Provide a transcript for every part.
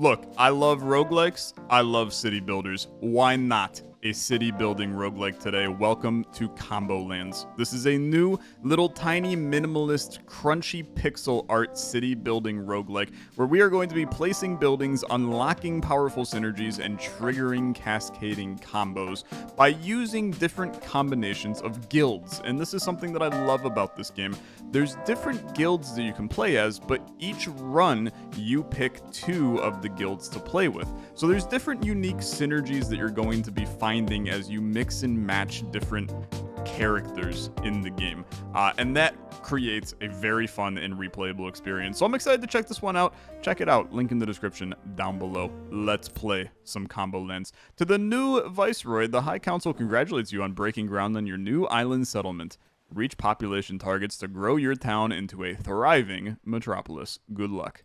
Look, I love roguelikes. I love city builders. Why not a city building roguelike today? Welcome to Combolands. This is a new, little, tiny, minimalist, crunchy pixel art city building roguelike where we are going to be placing buildings, unlocking powerful synergies, and triggering cascading combos by using different combinations of guilds. And this is something that I love about this game. There's different guilds that you can play as, but each run you pick 2 of the guilds to play with. So there's different unique synergies that you're going to be finding as you mix and match different characters in the game. And that creates a very fun and replayable experience. So I'm excited to check this one out. Check it out. Link in the description down below. Let's play some Combolands. To the new Viceroy, the High Council congratulates you on breaking ground on your new island settlement. Reach population targets to grow your town into a thriving metropolis. Good luck.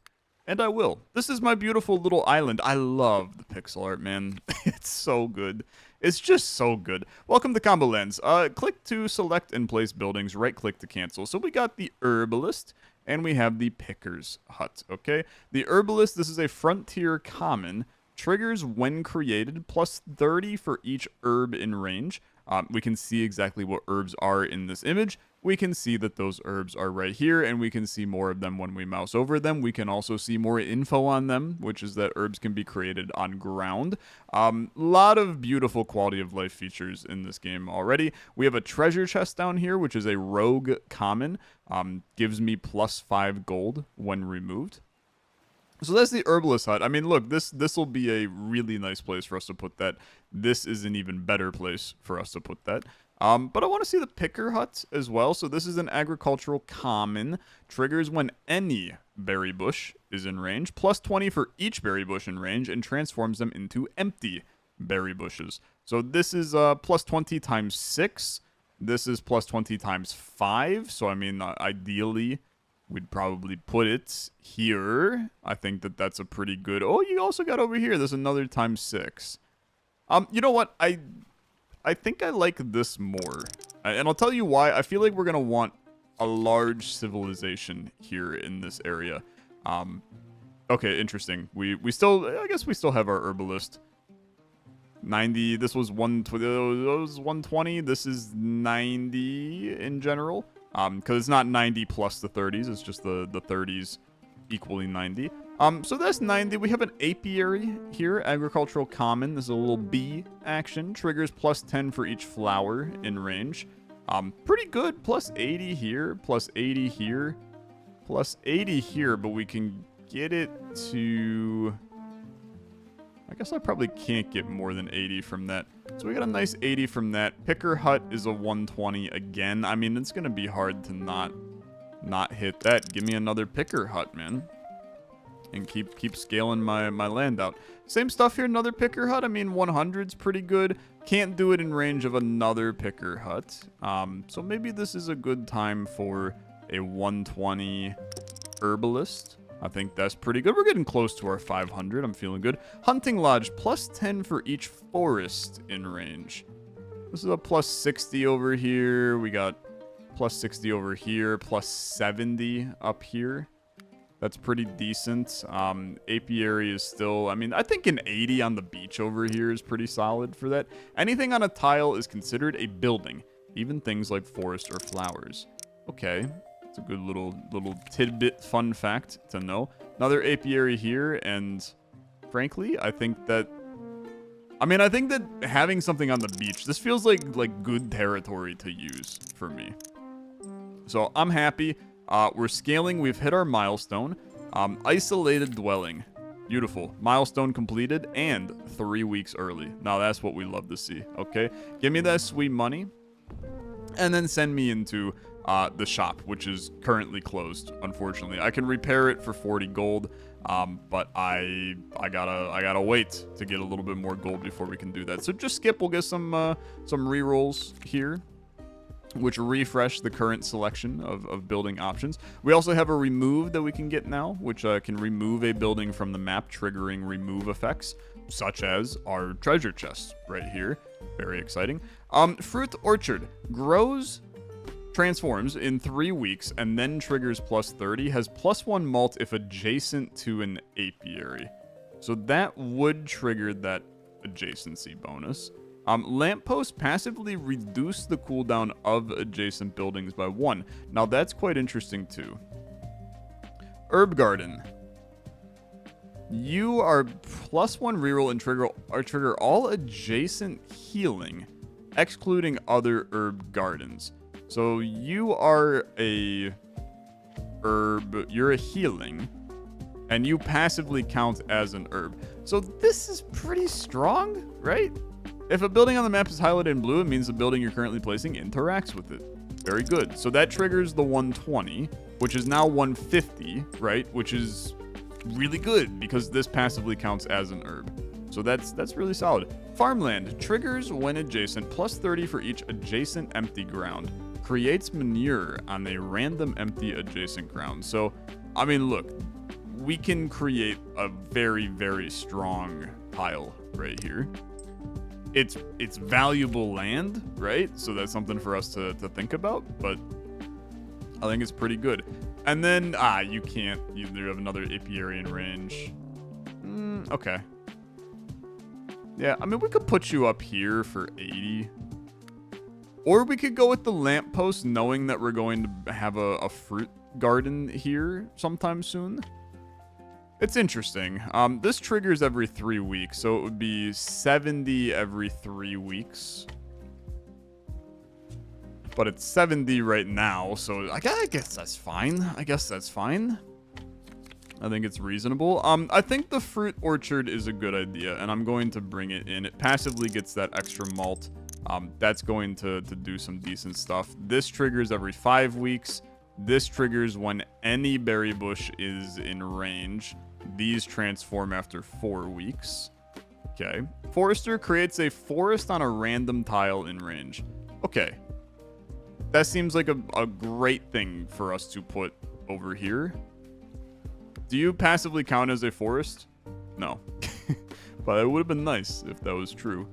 And I will. This is my beautiful little island. I love the pixel art, man. It's so good. It's just so good. Welcome to Combolands. Click to select and place buildings. Right-click to cancel. So we got the Herbalist, and we have the Picker's Hut, okay? The Herbalist, this is a frontier common. Triggers when created, plus 30 for each herb in range. We can see exactly what herbs are in this image. We can see that those herbs are right here, and we can see more of them when we mouse over them. We can also see more info on them, which is that herbs can be created on ground. Lot of beautiful quality of life features in this game already. We have a treasure chest down here, which is a rogue common. Gives me plus 5 gold when removed. So that's the Herbalist Hut. I mean, look, this will be a really nice place for us to put that. This is an even better place for us to put that. But I want to see the Picker Hut as well. So this is an agricultural common. Triggers when any berry bush is in range. Plus 20 for each berry bush in range. And transforms them into empty berry bushes. So this is plus 20 times 6. This is plus 20 times 5. So, I mean, ideally, we'd probably put it here. I think that that's a pretty good... Oh, you also got over here. There's another times 6. You know what? I think I like this more. And I'll tell you why. I feel like we're going to want a large civilization here in this area. Okay, interesting. We still... I guess we still have our Herbalist. 90. This was 120. This is 90 in general. Because it's not 90 plus the 30s. It's just the 30s equaling 90. So that's 90. We have an apiary here, agricultural common. This is a little bee action. Triggers plus 10 for each flower in range. Pretty good. Plus 80 here, plus 80 here, plus 80 here, but we can get it to... I guess I probably can't get more than 80 from that. So we got a nice 80 from that. Picker Hut is a 120 again. I mean, it's going to be hard to not hit that. Give me another Picker Hut, man. And keep scaling my land out. Same stuff here, another Picker Hut. I mean, 100's pretty good. Can't do it in range of another Picker Hut. So maybe this is a good time for a 120 Herbalist. I think that's pretty good. We're getting close to our 500. I'm feeling good. Hunting Lodge, plus 10 for each forest in range. This is a plus 60 over here. We got plus 60 over here, plus 70 up here. That's pretty decent. Apiary is still, I mean, I think an 80 on the beach over here is pretty solid for that. Anything on a tile is considered a building, even things like forest or flowers. Okay. A good little tidbit fun fact to know. Another apiary here, and frankly, I think that having something on the beach, this feels like good territory to use for me. So I'm happy. We're scaling. We've hit our milestone. Isolated dwelling. Beautiful. Milestone completed and 3 weeks early. Now that's what we love to see. Okay, give me that sweet money, and then send me into the shop, which is currently closed, unfortunately. I can repair it for 40 gold, but I gotta wait to get a little bit more gold before we can do that. So just skip. We'll get some rerolls here, which refresh the current selection of building options. We also have a remove that we can get now, which can remove a building from the map, triggering remove effects, such as our treasure chest right here. Very exciting. Fruit Orchard grows, transforms in 3 weeks, and then triggers plus 30. Has plus 1 malt if adjacent to an apiary. So that would trigger that adjacency bonus. Lampposts passively reduce the cooldown of adjacent buildings by 1. Now that's quite interesting too. Herb Garden. You are +1 reroll and trigger all adjacent healing, excluding other herb gardens. So you are a herb, you're a healing, and you passively count as an herb. So this is pretty strong, right? If a building on the map is highlighted in blue, it means the building you're currently placing interacts with it. Very good. So that triggers the 120, which is now 150, right? Which is really good because this passively counts as an herb. So that's really solid. Farmland triggers when adjacent, +30 for each adjacent empty ground. Creates manure on a random empty adjacent ground. So, I mean, look, we can create a very, very strong tile right here. It's valuable land, right? So that's something for us to think about, but I think it's pretty good. And then, you can't, you have another apiary in range. Okay. Yeah, I mean, we could put you up here for 80. Or we could go with the lamppost, knowing that we're going to have a fruit garden here sometime soon. It's interesting. This triggers every 3 weeks, so it would be 70 every 3 weeks. But it's 70 right now, so I guess that's fine. I guess that's fine. I think it's reasonable. I think the fruit orchard is a good idea, and I'm going to bring it in. It passively gets that extra malt. That's going to do some decent stuff. This triggers every 5 weeks. This triggers when any berry bush is in range. These transform after 4 weeks. Okay. Forester creates a forest on a random tile in range. Okay. That seems like a great thing for us to put over here. Do you passively count as a forest? No. But it would have been nice if that was true.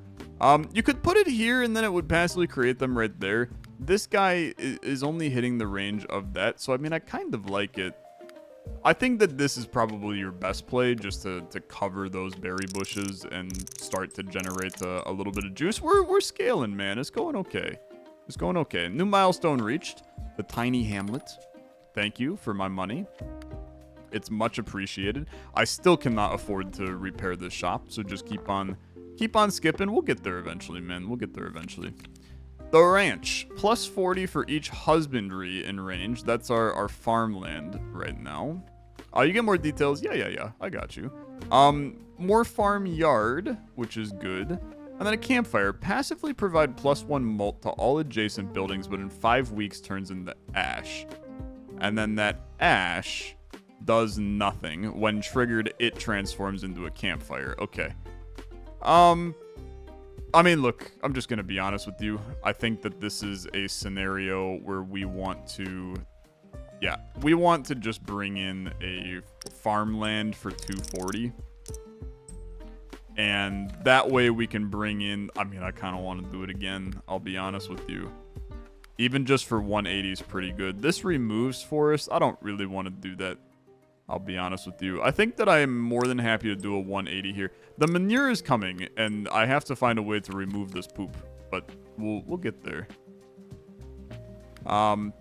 You could put it here and then it would passively create them right there. This guy is only hitting the range of that. So, I mean, I kind of like it. I think that this is probably your best play, just to cover those berry bushes and start to generate a little bit of juice. We're scaling, man. It's going okay. It's going okay. New milestone reached. The tiny hamlet. Thank you for my money. It's much appreciated. I still cannot afford to repair this shop, so just keep on skipping. We'll get there eventually, man. We'll get there eventually. The ranch, +40 for each husbandry in range. That's our farmland right now. You get more details. Yeah. I got you. More farmyard, which is good. And then a campfire. Passively provide +1 malt to all adjacent buildings, but in 5 weeks turns into ash. And then that ash does nothing. When triggered, it transforms into a campfire. Okay. I mean, look, I'm just going to be honest with you. I think that this is a scenario where we want to... Yeah, we want to just bring in a farmland for 240. And that way we can bring in... I mean, I kind of want to do it again. I'll be honest with you. Even just for 180 is pretty good. This removes forest. I don't really want to do that. I'll be honest with you. I think that I am more than happy to do a 180 here. The manure is coming, and I have to find a way to remove this poop. But we'll get there.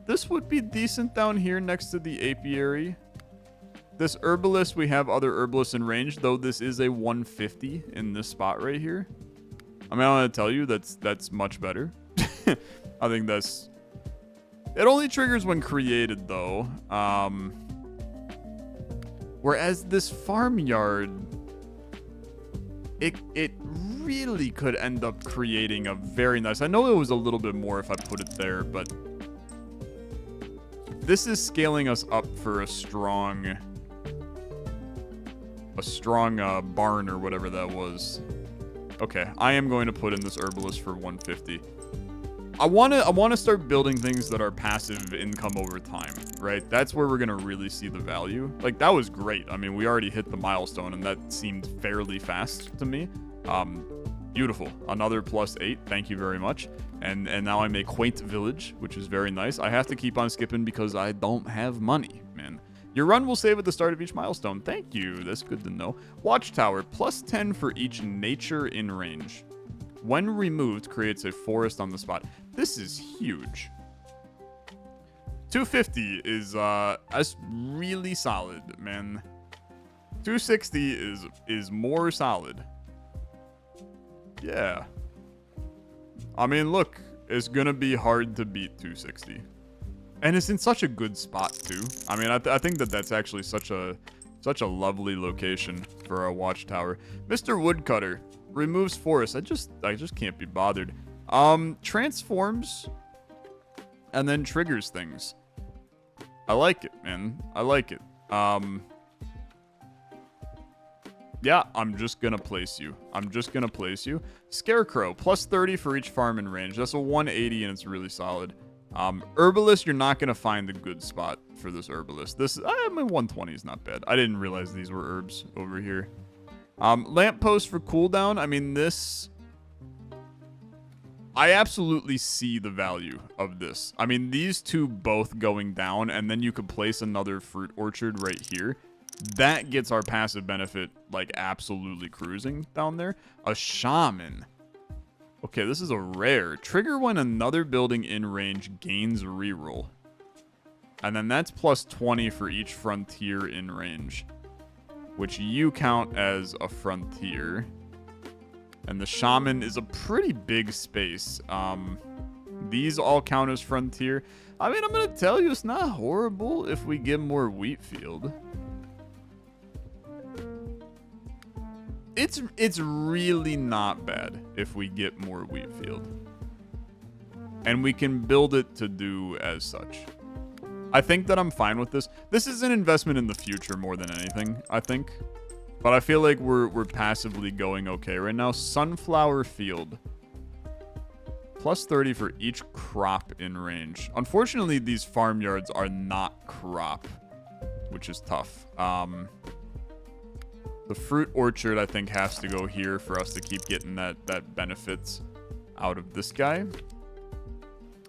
This would be decent down here next to the apiary. This herbalist, we have other herbalists in range, though this is a 150 in this spot right here. I mean, I want to tell you that's much better. I think that's... It only triggers when created, though. Whereas this farmyard, it really could end up creating a very nice... I know it was a little bit more if I put it there, but... This is scaling us up for a strong barn or whatever that was. Okay, I am going to put in this herbalist for 150. I want to start building things that are passive income over time, right? That's where we're going to really see the value. Like, that was great. I mean, we already hit the milestone, and that seemed fairly fast to me. Beautiful. Another +8. Thank you very much. And now I'm a quaint village, which is very nice. I have to keep on skipping because I don't have money, man. Your run will save at the start of each milestone. Thank you. That's good to know. Watchtower, plus 10 for each nature in range. When removed, creates a forest on the spot. This is huge. 250 is that's really solid, man. 260 is more solid. Yeah. I mean, look, it's gonna be hard to beat 260. And it's in such a good spot, too. I mean, I think that that's actually such a lovely location for a watchtower. Mr. Woodcutter removes forest. I just can't be bothered. Transforms and then triggers things. I like it, man. I like it. Yeah, I'm just gonna place you. Scarecrow, plus 30 for each farm in range. That's a 180 and it's really solid. Herbalist, you're not gonna find a good spot for this herbalist. I mean, 120 is not bad. I didn't realize these were herbs over here. Lamppost for cooldown. I mean, I absolutely see the value of this. I mean, these two both going down, and then you could place another fruit orchard right here. That gets our passive benefit, like, absolutely cruising down there. A shaman. Okay, this is a rare. Trigger when another building in range gains reroll. And then that's plus 20 for each frontier in range, which you count as a frontier. And the shaman is a pretty big space. These all count as frontier. I mean, I'm going to tell you, it's not horrible if we get more wheat field. It's really not bad if we get more wheat field. And we can build it to do as such. I think that I'm fine with this. This is an investment in the future more than anything, I think. But I feel like we're passively going okay right now. Sunflower field. Plus 30 for each crop in range. Unfortunately, these farmyards are not crop, which is tough. The fruit orchard, I think, has to go here for us to keep getting that benefits out of this guy.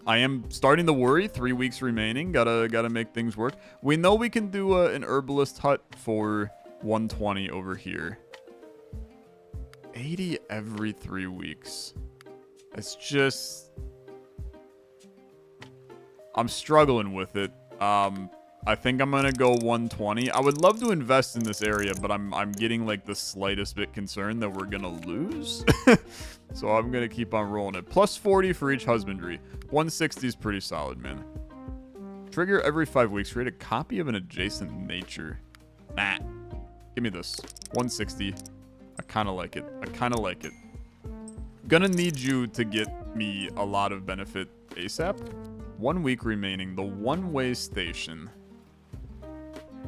I am starting to worry. 3 weeks remaining. Gotta make things work. We know we can do an herbalist hut for 120 over here. 80 every 3 weeks. It's just... I'm struggling with it. I think I'm gonna go 120. I would love to invest in this area, but I'm getting like the slightest bit concerned that we're gonna lose. So I'm gonna keep on rolling it. Plus 40 for each husbandry. 160 is pretty solid, man. Trigger every 5 weeks. Create a copy of an adjacent nature. Nah. Give me this. 160. I kind of like it. Gonna need you to get me a lot of benefit ASAP. 1 week remaining. The one-way station.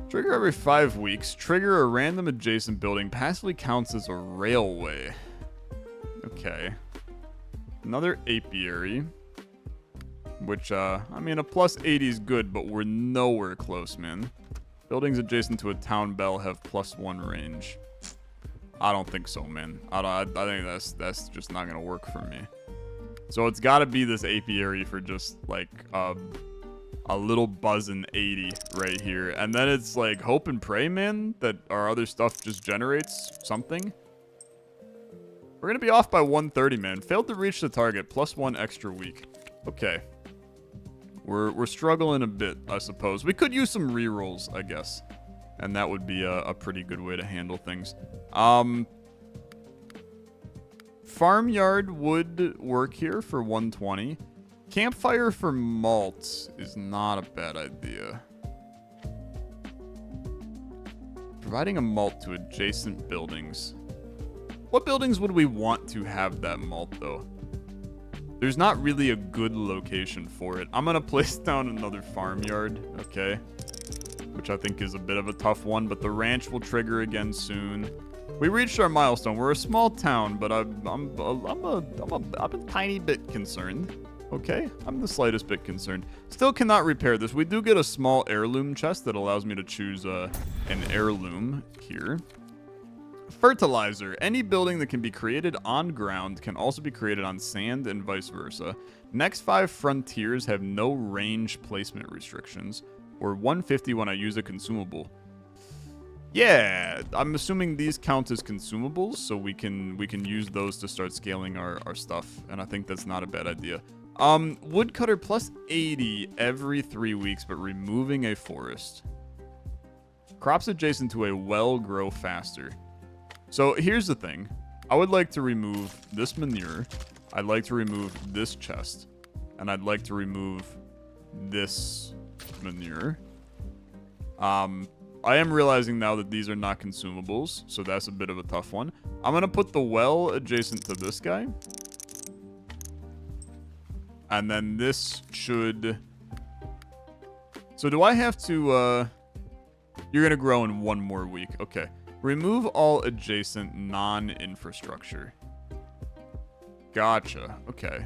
Trigger every 5 weeks. Trigger a random adjacent building. Passively counts as a railway. Okay. Another apiary. Which, I mean, a plus 80 is good, but we're nowhere close, man. Buildings adjacent to a town bell have plus 1 range. I don't think so, man. I think that's just not gonna work for me. So it's gotta be this apiary for just, like, a little buzzing 80 right here. And then it's like hope and pray, man, that our other stuff just generates something. We're gonna be off by 130, man. Failed to reach the target. Plus 1 extra week. Okay. We're struggling a bit, I suppose. We could use some rerolls, I guess. And that would be a pretty good way to handle things. Farmyard would work here for 120. Campfire for malt is not a bad idea. Providing a malt to adjacent buildings. What buildings would we want to have that malt, though? There's not really a good location for it. I'm going to place down another farmyard, okay? Which I think is a bit of a tough one, but the ranch will trigger again soon. We reached our milestone. We're a small town, but I'm a tiny bit concerned. Okay, I'm the slightest bit concerned. Still cannot repair this. We do get a small heirloom chest that allows me to choose an heirloom here. Fertilizer. Any building that can be created on ground can also be created on sand and vice versa. Next 5 frontiers have no range placement restrictions. or 150 when I use a consumable. Yeah, I'm assuming these count as consumables, so we can use those to start scaling our stuff, and I think that's not a bad idea. Woodcutter plus 80 every 3 weeks, but removing a forest. Crops adjacent to a well grow faster. So here's the thing. I would like to remove this manure. I'd like to remove this chest. And I'd like to remove this manure. I am realizing now that these are not consumables, so that's a bit of a tough one. I'm going to put the well adjacent to this guy. And then this should... So do I have to... You're going to grow in 1 more week. Okay. Remove all adjacent non-infrastructure. Gotcha. Okay.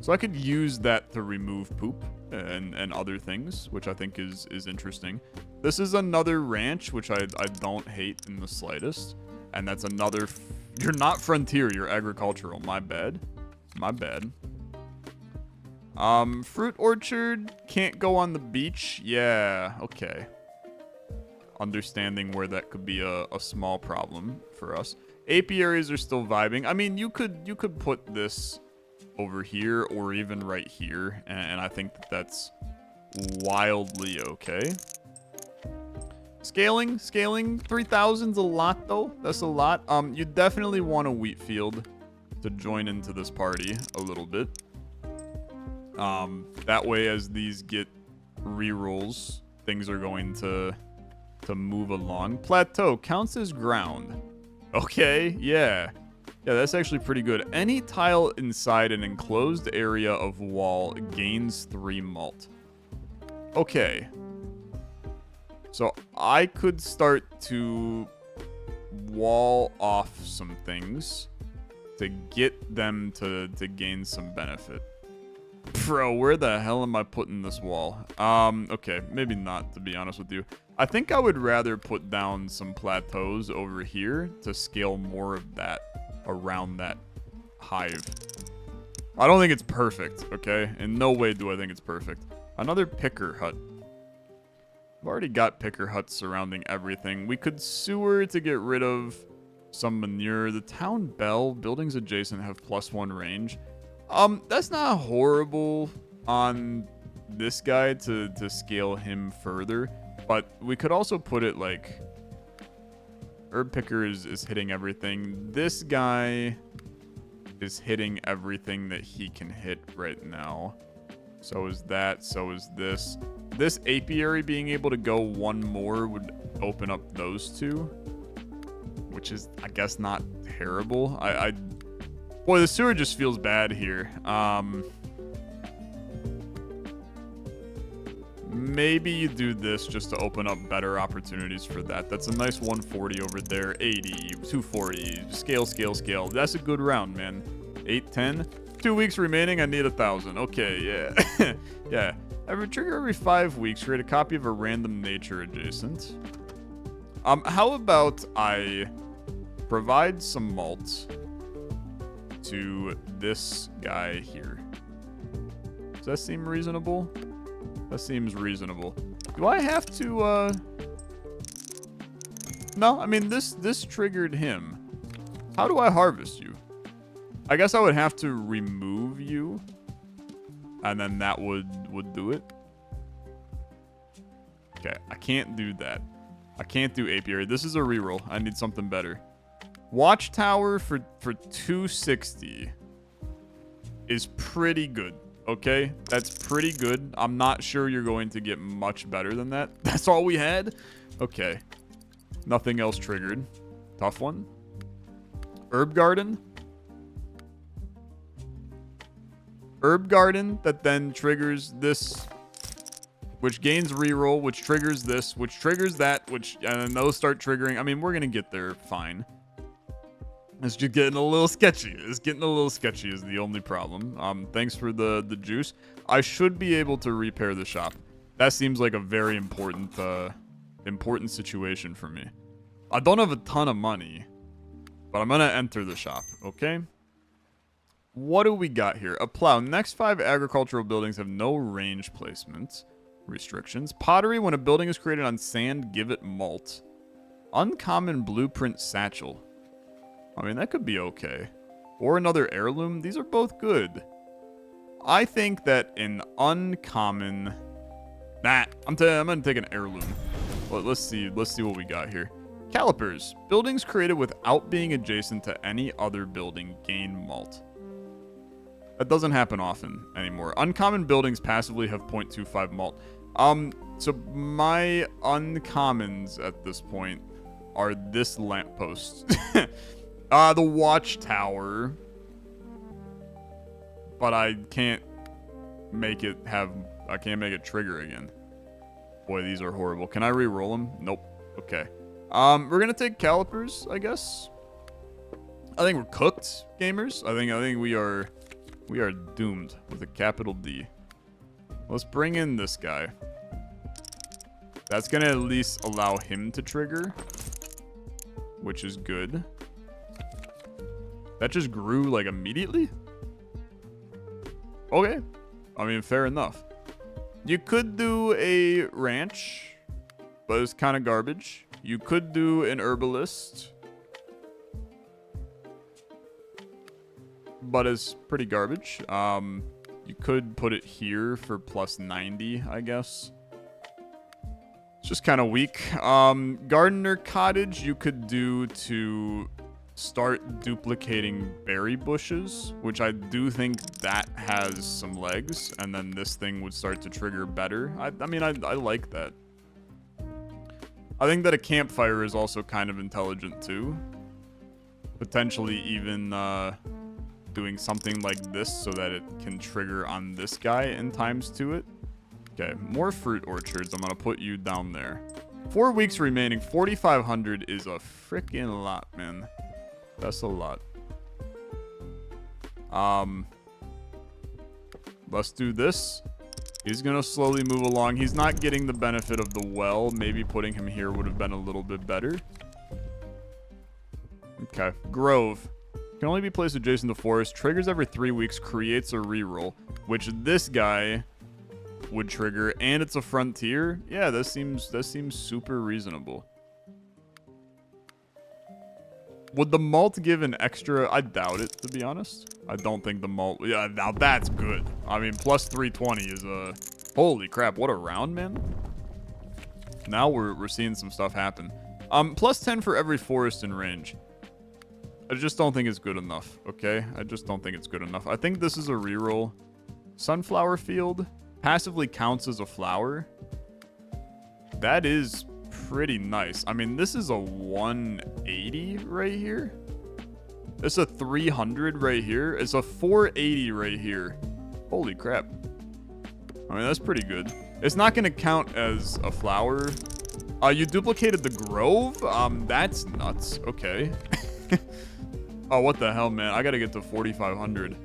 So I could use that to remove poop and other things, which I think is interesting. This is another ranch, which I don't hate in the slightest. And that's another... You're not frontier, you're agricultural. My bad. My bad. Fruit orchard. Can't go on the beach. Yeah, okay. Understanding where that could be a small problem for us. Apiaries are still vibing. I mean, you could put this over here or even right here, and I think that's wildly okay. Scaling 3,000's a lot though. That's a lot. You definitely want a wheat field to join into this party a little bit. That way, as these get rerolls, things are going to move along. Plateau counts as ground. Okay, yeah. Yeah, that's actually pretty good. Any tile inside an enclosed area of wall gains 3 malt. Okay. So I could start to wall off some things to get them to gain some benefit. Bro, where the hell am I putting this wall? Okay, maybe not, to be honest with you. I think I would rather put down some plateaus over here to scale more of that around that hive. I don't think it's perfect, okay? In no way do I think it's perfect. Another picker hut. I've already got picker huts surrounding everything. We could sewer to get rid of some manure. The town bell, buildings adjacent have +1 range. That's not horrible on this guy to scale him further. But we could also put it like... Herb picker is hitting everything. This guy is hitting everything that he can hit right now. So is that. So is this. This apiary being able to go 1 more would open up those 2. Which is, I guess, not terrible. Boy, the sewer just feels bad here. Maybe you do this just to open up better opportunities for that. That's a nice 140 over there. 80, 240, scale. That's a good round, man. 810. 2 weeks remaining. I need 1,000. Okay, yeah. Yeah. Trigger every 5 weeks. Create a copy of a random nature adjacent. How about I provide some malt to this guy here? Does that seem reasonable? That seems reasonable. Do I have to, No, I mean, this triggered him. How do I harvest you? I guess I would have to remove you. And then that would do it. Okay, I can't do that. I can't do apiary. This is a reroll. I need something better. Watchtower for 260 is pretty good. Okay, that's pretty good. I'm not sure you're going to get much better than that. That's all we had? Okay. Nothing else triggered. Tough one. Herb garden. Herb garden that then triggers this, which gains reroll, which triggers this, which triggers that, which, and then those start triggering. I mean, we're going to get there fine. It's just getting a little sketchy. It's getting a little sketchy is the only problem. Thanks for the juice. I should be able to repair the shop. That seems like a very important situation for me. I don't have a ton of money, but I'm going to enter the shop, okay? What do we got here? A plow. Next 5 agricultural buildings have no range placement. restrictions. Pottery, when a building is created on sand, give it malt. Uncommon blueprint satchel. I mean, that could be okay. Or another heirloom. These are both good. I think that an uncommon... Nah, I'm gonna take an heirloom. Well, let's see what we got here. Calipers. Buildings created without being adjacent to any other building gain malt. That doesn't happen often anymore. Uncommon buildings passively have 0.25 malt. So my uncommons at this point are this lamppost. The watchtower. But I can't make it trigger again. Boy, these are horrible. Can I re-roll them? Nope. Okay. We're gonna take calipers, I guess. I think we're cooked, gamers. I think we are doomed with a capital D. Let's bring in this guy. That's gonna at least allow him to trigger, which is good. That just grew like immediately? Okay. I mean, fair enough. You could do a ranch, but it's kind of garbage. You could do an herbalist, but it's pretty garbage. You could put it here for plus 90, I guess. It's just kind of weak. Gardener cottage you could do to start duplicating berry bushes, which I do think that has some legs, and then this thing would start to trigger better. I mean, I like that. I think that a campfire is also kind of intelligent too. Potentially even doing something like this so that it can trigger on this guy and times to it. Okay, more fruit orchards. I'm gonna put you down there. 4 weeks remaining. 4,500 is a freaking lot, man. That's a lot. Let's do this. He's gonna slowly move along. He's not getting the benefit of the well. Maybe putting him here would have been a little bit better. Okay. Grove. Can only be placed adjacent to forest. Triggers every 3 weeks. Creates a reroll, which this guy would trigger. And it's a frontier. Yeah, that seems super reasonable. Would the malt give an extra? I doubt it, to be honest. I don't think the malt... Yeah, now that's good. I mean, plus 320 is a... Holy crap, what a round, man. Now we're seeing some stuff happen. Plus 10 for every forest in range. I just don't think it's good enough, okay? I just don't think it's good enough. I think this is a reroll. Sunflower field passively counts as a flower. That is... pretty nice. I mean, this is a 180 right here. It's a 300 right here. It's a 480 right here. Holy crap. I mean, that's pretty good. It's not going to count as a flower. You duplicated the grove? That's nuts. Okay. Oh, what the hell, man? I got to get to 4,500.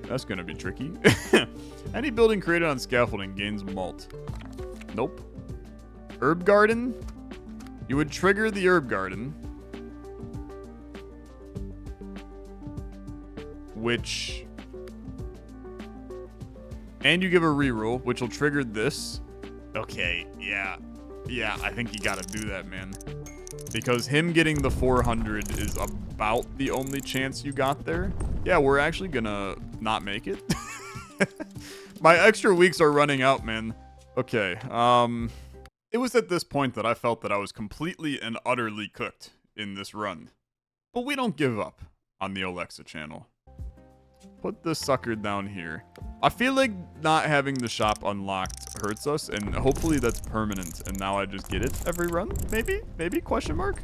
That's going to be tricky. Any building created on scaffolding gains malt. Nope. Herb garden? You would trigger the herb garden. Which... And you give a reroll, which will trigger this. Okay, yeah. Yeah, I think you gotta do that, man. Because him getting the 400 is about the only chance you got there. Yeah, we're actually gonna not make it. My extra weeks are running out, man. Okay, It was at this point that I felt that I was completely and utterly cooked in this run. But we don't give up on the Olexa channel. Put this sucker down here. I feel like not having the shop unlocked hurts us, and hopefully that's permanent, and now I just get it every run? Maybe? Maybe? Question mark?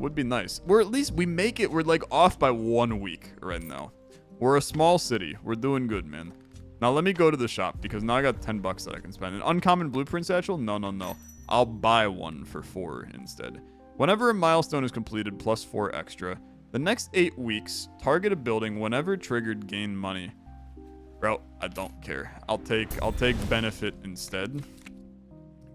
Would be nice. We're at least, we make it, we're like off by 1 week right now. We're a small city. We're doing good, man. Now let me go to the shop, because now I got 10 bucks that I can spend. An uncommon blueprint satchel? No, no, no. I'll buy one for 4 instead. Whenever a milestone is completed, plus 4 extra. The next 8 weeks, target a building. Whenever triggered, gain money. Bro, I don't care. I'll take benefit instead.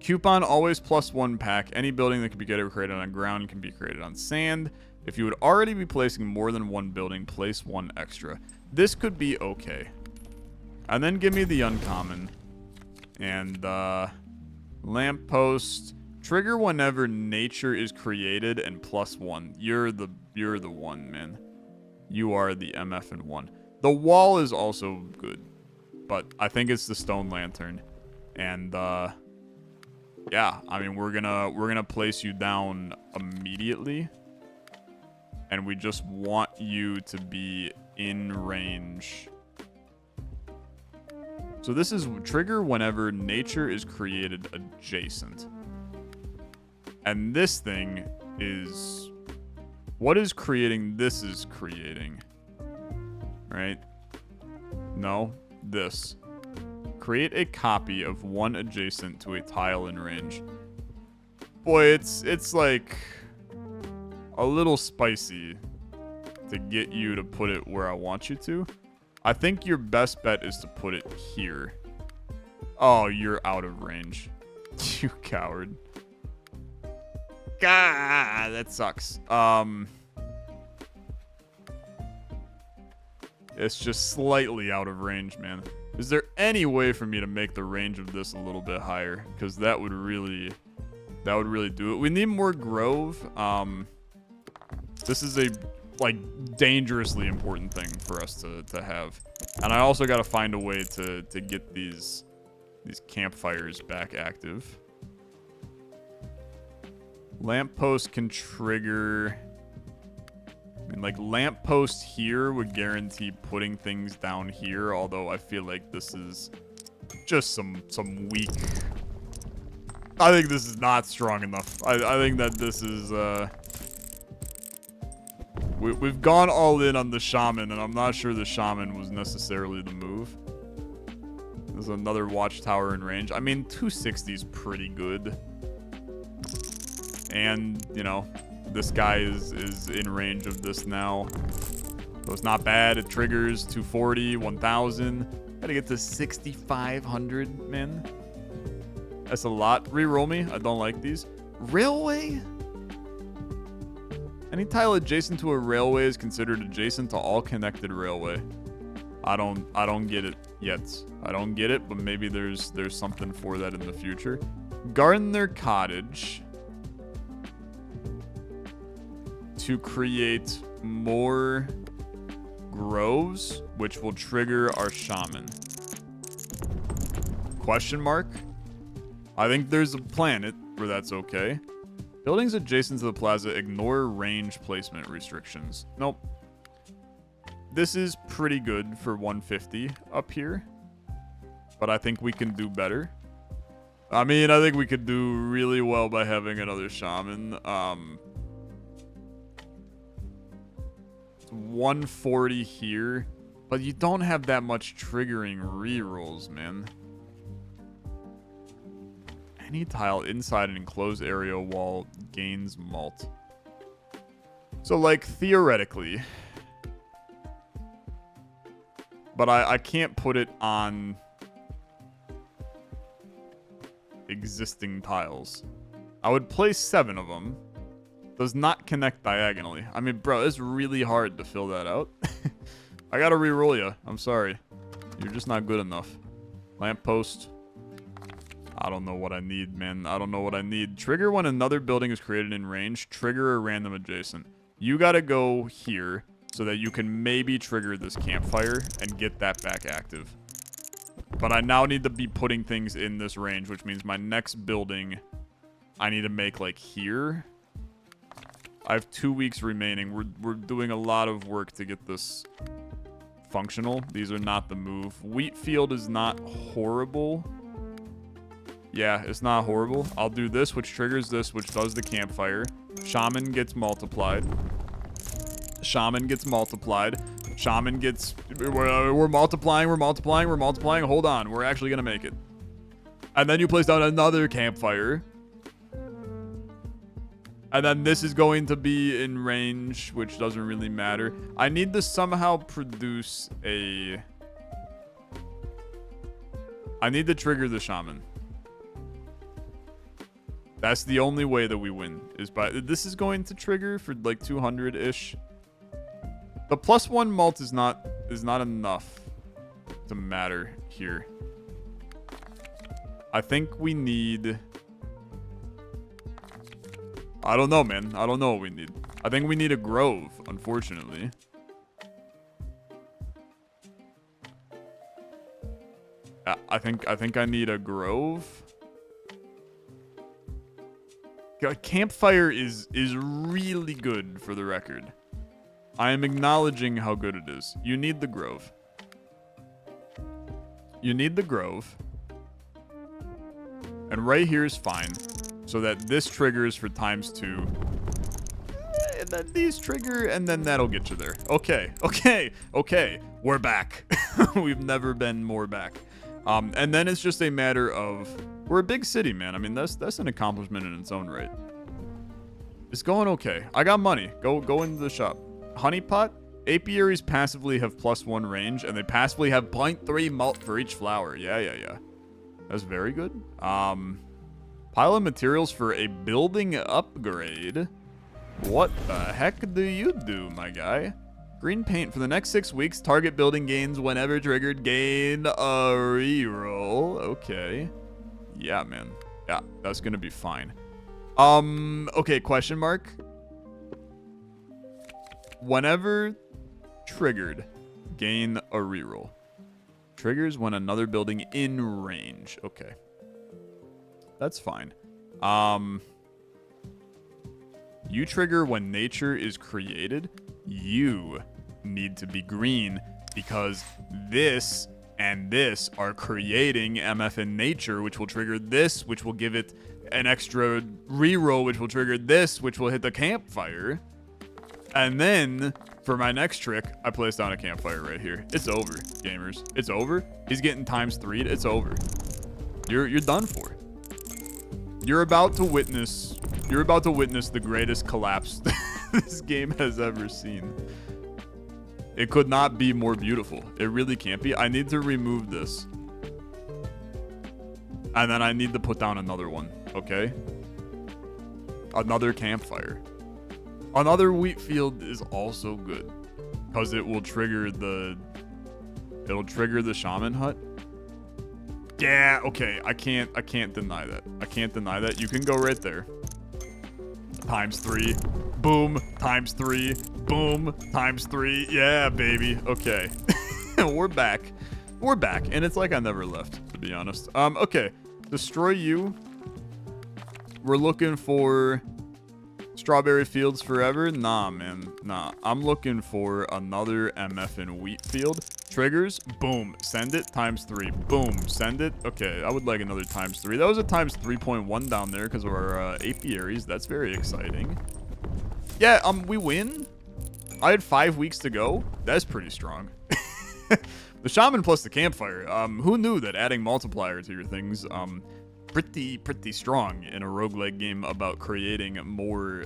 Coupon, always plus 1 pack. Any building that can be created on ground can be created on sand. If you would already be placing more than 1 building, place 1 extra. This could be okay. And then give me the uncommon. And lamppost. Trigger whenever nature is created and +1. You're the one, man. You are the MF and 1. The wall is also good, but I think it's the stone lantern. And yeah, I mean we're gonna place you down immediately. And we just want you to be in range. So this is trigger whenever nature is created adjacent. And this thing is... What is creating this is creating? Right? No, this. Create a copy of one adjacent to a tile in range. Boy, it's like a little spicy to get you to put it where I want you to. I think your best bet is to put it here. Oh, you're out of range. You coward. God, that sucks. It's just slightly out of range, man. Is there any way for me to make the range of this a little bit higher? Because that would really do it. We need more grove. This is a like dangerously important thing for us to have. And I also got to find a way to get these campfires back active. Lamppost can trigger... I mean, like, lamppost here would guarantee putting things down here, although I feel like this is just some weak... I think this is not strong enough. I think that this is... We've gone all in on the shaman, and I'm not sure the shaman was necessarily the move. There's another watchtower in range. I mean, 260 is pretty good. And, you know, this guy is in range of this now. So it's not bad. It triggers 240, 1,000. Gotta get to 6,500, man. That's a lot. Reroll me. I don't like these. Railway? Any tile adjacent to a railway is considered adjacent to all connected railway. I don't get it yet. I don't get it, but maybe there's something for that in the future. Gardener Cottage. To create more groves, which will trigger our shaman. Question mark? I think there's a planet where that's okay. Buildings adjacent to the plaza ignore range placement restrictions. Nope. This is pretty good for 150 up here, but I think we can do better. I mean, I think we could do really well by having another shaman. 140 here, but you don't have that much triggering rerolls, man. Any tile inside an enclosed area wall gains malt. So, like, theoretically, but I can't put it on existing tiles. I would place 7 of them. Does not connect diagonally. I mean, bro, it's really hard to fill that out. I gotta re-roll you. I'm sorry. You're just not good enough. Lamppost. I don't know what I need, man. I don't know what I need. Trigger when another building is created in range. Trigger a random adjacent. You gotta go here so that you can maybe trigger this campfire and get that back active. But I now need to be putting things in this range, which means my next building I need to make, like, here. I have 2 weeks remaining. We're doing a lot of work to get this functional. These are not the move. Wheat field is not horrible. Yeah, it's not horrible. I'll do this, which triggers this, which does the campfire. Shaman gets multiplied. Shaman gets multiplied. Shaman gets... We're multiplying, we're multiplying, we're multiplying. Hold on, we're actually going to make it. And then you place down another campfire. And then this is going to be in range, which doesn't really matter. I need to somehow produce a... I need to trigger the shaman. That's the only way that we win, is by... This is going to trigger for like 200-ish. The +1 malt is not enough to matter here. I think we need... I don't know, man. I don't know what we need. I think we need a grove, unfortunately. I think I need a grove. Campfire is really good, for the record. I am acknowledging how good it is. You need the grove. You need the grove. And right here is fine. So that this triggers for ×2. And then these trigger, and then that'll get you there. Okay, okay, okay. We're back. We've never been more back. And then it's just a matter of... We're a big city, man. I mean, that's an accomplishment in its own right. It's going okay. I got money. Go into the shop. Honeypot. Apiaries passively have +1 range, and they passively have 0.3 malt for each flower. Yeah. That's very good. Pile of materials for a building upgrade. What the heck do you do, my guy? Green paint for the next 6 weeks. Target building gains whenever triggered. Gain a reroll. Okay. Yeah, man. Yeah, that's gonna be fine. Okay, question mark. Whenever triggered, gain a reroll. Triggers when another building in range. Okay. That's fine. You trigger when nature is created. You need to be green because this and this are creating MF in nature, which will trigger this, which will give it an extra reroll, which will trigger this, which will hit the campfire. And then for my next trick, I place down a campfire right here. It's over, gamers. It's over. He's getting ×3. It's over. You're done for. You're about to witness the greatest collapse this game has ever seen. It could not be more beautiful. It really can't be. I need to remove this. And then I need to put down another one, okay? Another campfire. Another wheat field is also good because it will trigger the shaman hut. Yeah, okay. I can't deny that. I can't deny that. You can go right there. ×3. Boom. ×3. Boom. ×3. Yeah, baby. Okay. We're back. We're back. And it's like I never left, to be honest. Okay. Destroy you. We're looking for strawberry fields forever. Nah, man. Nah. I'm looking for another MF in wheat field. Triggers. Boom. Send it. ×3. Boom. Send it. Okay. I would like another ×3. That was a ×3.1 down there because of our apiaries. That's very exciting. Yeah, we win. I had 5 weeks to go. That's pretty strong. The shaman plus the campfire. Who knew that adding multiplier to your things, pretty strong in a roguelike game about creating more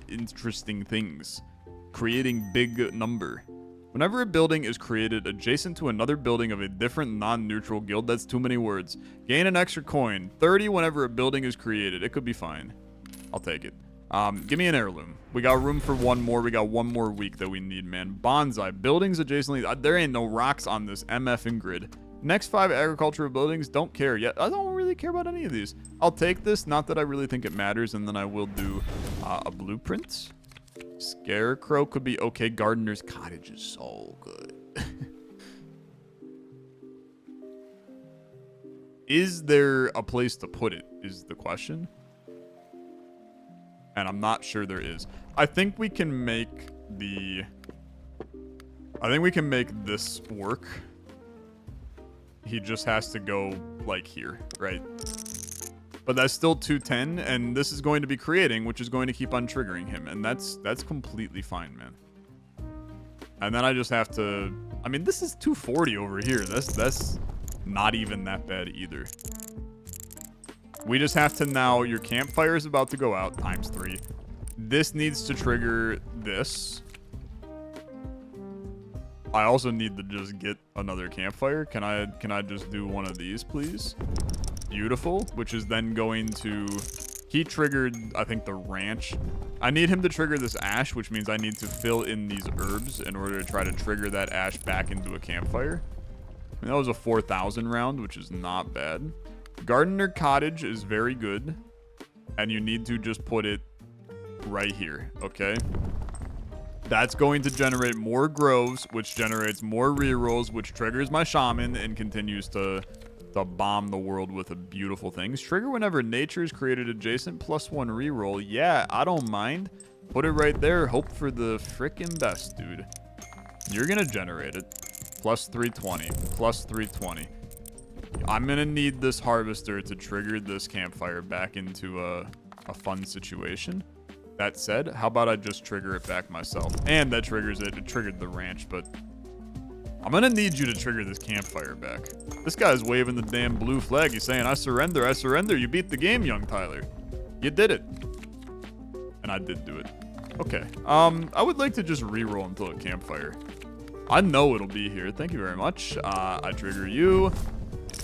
interesting things. Creating big number. Whenever a building is created adjacent to another building of a different non-neutral guild, that's too many words. Gain an extra coin. 30 whenever a building is created. It could be fine. I'll take it. Give me an heirloom. We got room for one more. We got one more week that we need, man. Bonsai. Buildings adjacently. There ain't no rocks on this MFing grid. Next 5 agricultural buildings. Don't care yet. I don't really care about any of these. I'll take this. Not that I really think it matters. And then I will do a blueprint. Scarecrow could be okay. Gardener's cottage is so good. Is there a place to put it is the question. And I'm not sure there is. I think we can make this work. He just has to go like here, right? But that's still 210, and this is going to be creating, which is going to keep on triggering him, and that's completely fine, man. And then I just have to... I mean, this is 240 over here. That's not even that bad either. We just have to now... Your campfire is about to go out, ×3. This needs to trigger this. I also need to just get another campfire. Can I just do one of these, please? Beautiful, which is then going to... He triggered, I think, the ranch. I need him to trigger this ash, which means I need to fill in these herbs in order to try to trigger that ash back into a campfire. And that was a 4,000 round, which is not bad. Gardener Cottage is very good. And you need to just put it right here, okay? That's going to generate more groves, which generates more rerolls, which triggers my shaman and continues to bomb the world with a beautiful things. Trigger whenever nature is created adjacent, +1 reroll. Yeah, I don't mind. Put it right there. Hope for the frickin' best, dude. You're gonna generate it. +320, +320. I'm gonna need this harvester to trigger this campfire back into a fun situation. That said, how about I just trigger it back myself? And that triggers it. It triggered the ranch, but I'm gonna need you to trigger this campfire back. This guy's waving the damn blue flag. He's saying, I surrender, I surrender. You beat the game, young Tyler. You did it. And I did do it. Okay. I would like to just reroll until a campfire. I know it'll be here. Thank you very much. I trigger you.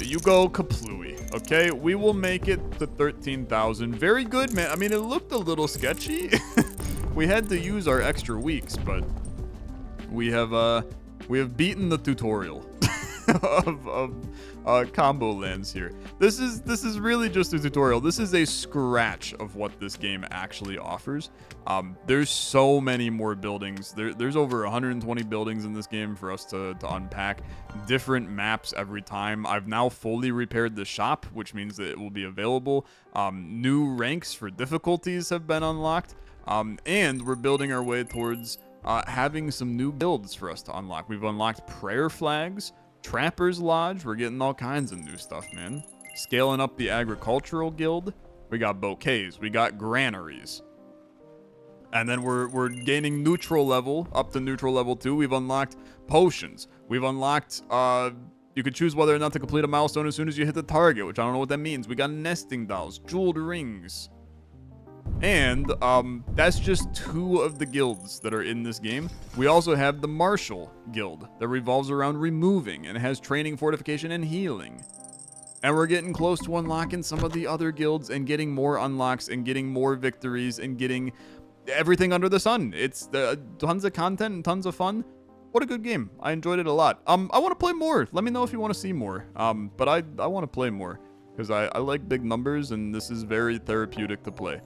You go kaplooey. Okay, we will make it to 13,000. Very good, man. I mean, it looked a little sketchy. We had to use our extra weeks, but we have beaten the tutorial of Combolands here. This is really just a tutorial. This is a scratch of what this game actually offers. There's so many more buildings. There's over 120 buildings in this game for us to unpack. Different maps every time. I've now fully repaired the shop, which means that it will be available. New ranks for difficulties have been unlocked. And we're building our way towards having some new builds for us to unlock. We've unlocked prayer flags, Trapper's Lodge. We're getting all kinds of new stuff, man. Scaling up the agricultural guild. We got bouquets. We got granaries. And then we're gaining neutral level up to neutral level 2. We've unlocked potions. We've unlocked, you could choose whether or not to complete a milestone as soon as you hit the target, which I don't know what that means. We got nesting dolls, jeweled rings. And that's just 2 of the guilds that are in this game. We also have the Martial Guild that revolves around removing and has training, fortification, and healing. And we're getting close to unlocking some of the other guilds and getting more unlocks and getting more victories and getting everything under the sun. It's tons of content and tons of fun. What a good game. I enjoyed it a lot. I want to play more. Let me know if you want to see more. But I want to play more because I like big numbers and this is very therapeutic to play.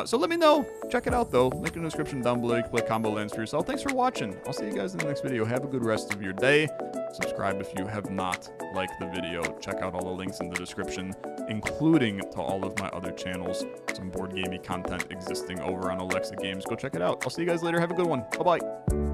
So let me know. Check it out, though. Link in the description down below. You can play Combolands for yourself. Thanks for watching. I'll see you guys in the next video. Have a good rest of your day. Subscribe if you have not liked the video. Check out all the links in the description, including to all of my other channels. Some board gamey content existing over on Olexa Games. Go check it out. I'll see you guys later. Have a good one. Bye-bye.